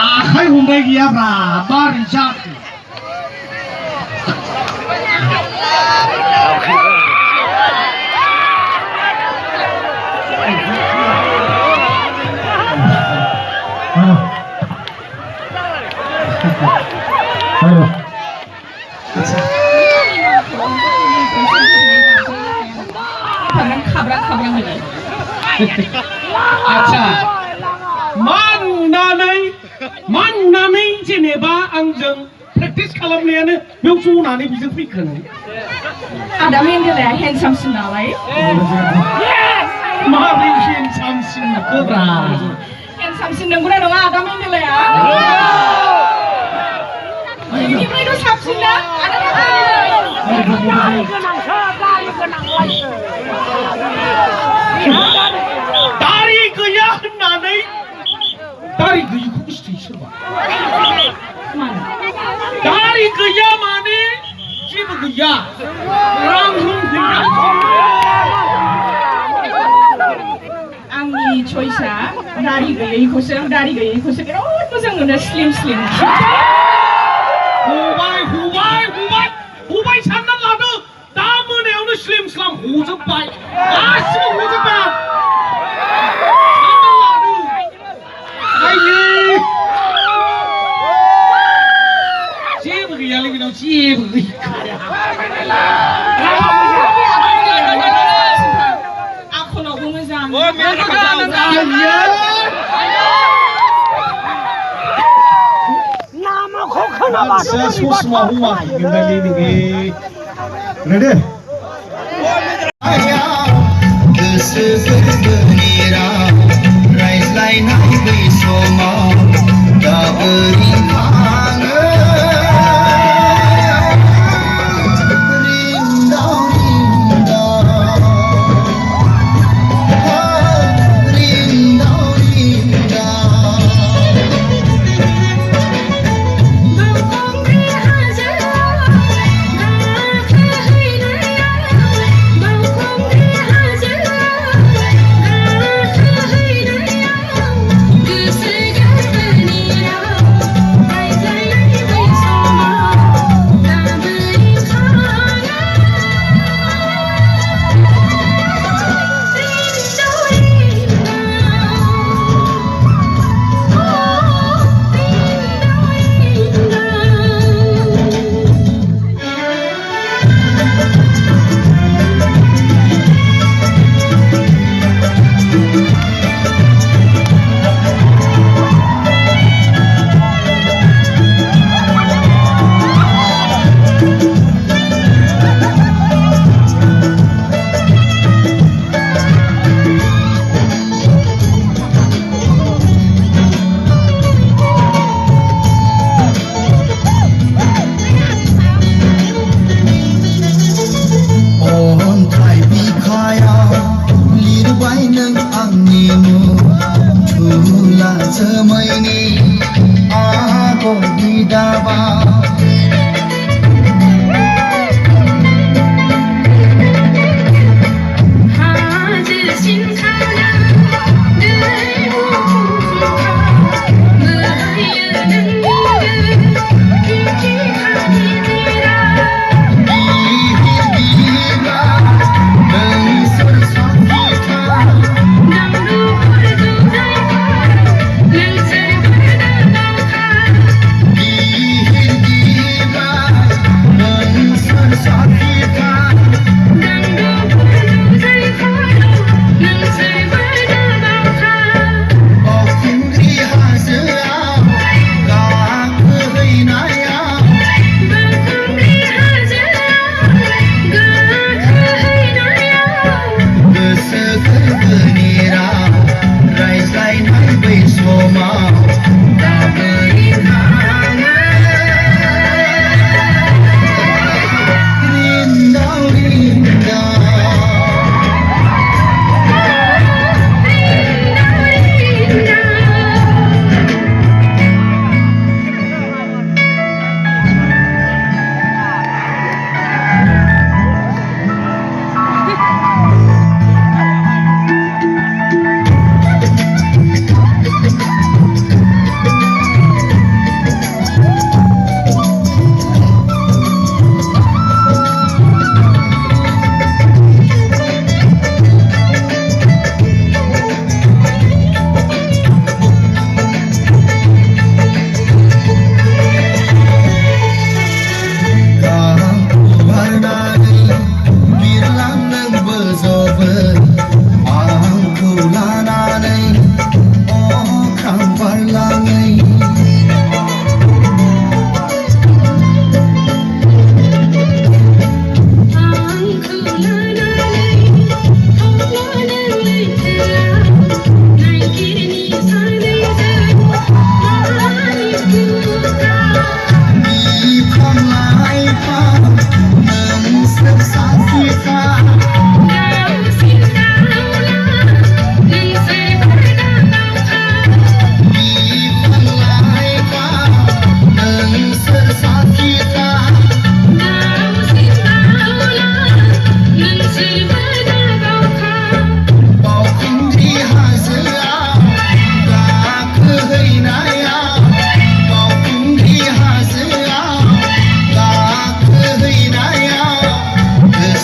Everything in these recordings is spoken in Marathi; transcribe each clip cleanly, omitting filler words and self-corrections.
आखाइ हमबाय गैयाब्रा मारै जाखो आच्छा माननानै जेनेबा आंजों प्रेक्टिस खालामनायानो बेयाव जनानै बिजों फैखानो आदा मेन्डेलाया हेन्डसामसिन नालाय माबोरै हेन्डसामसिन नुखोब्रा हेन्डसामसिन नंगौना नङा आदा मेन्डेलाया बेनिफ्रायथ' साबसिन ना आदा दारि गैया होननानै दारि गैयिखौ गोसोथोयो सोरबा दारि गैया माने जेबो गैया रां गैया आंनि चइसआ दारि गैयैखौसो बिराद मोजां मोनो स्लिम हबाय सानना लादो दा मोनायावनो स्लिम स्लाम हजोब्बाय गासिबो हजोब्बाय सानना लादो जेबो गैयालै बेनाव जेबो गैखाया आखलावबो मोजां मानसिया ससमा हमाखैगोनदालै नोङो रेडि गोसो गोरबोनि राव रायज्लायनाय बै समाव दा ओरैखाङो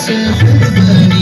आकाश कुर्बानी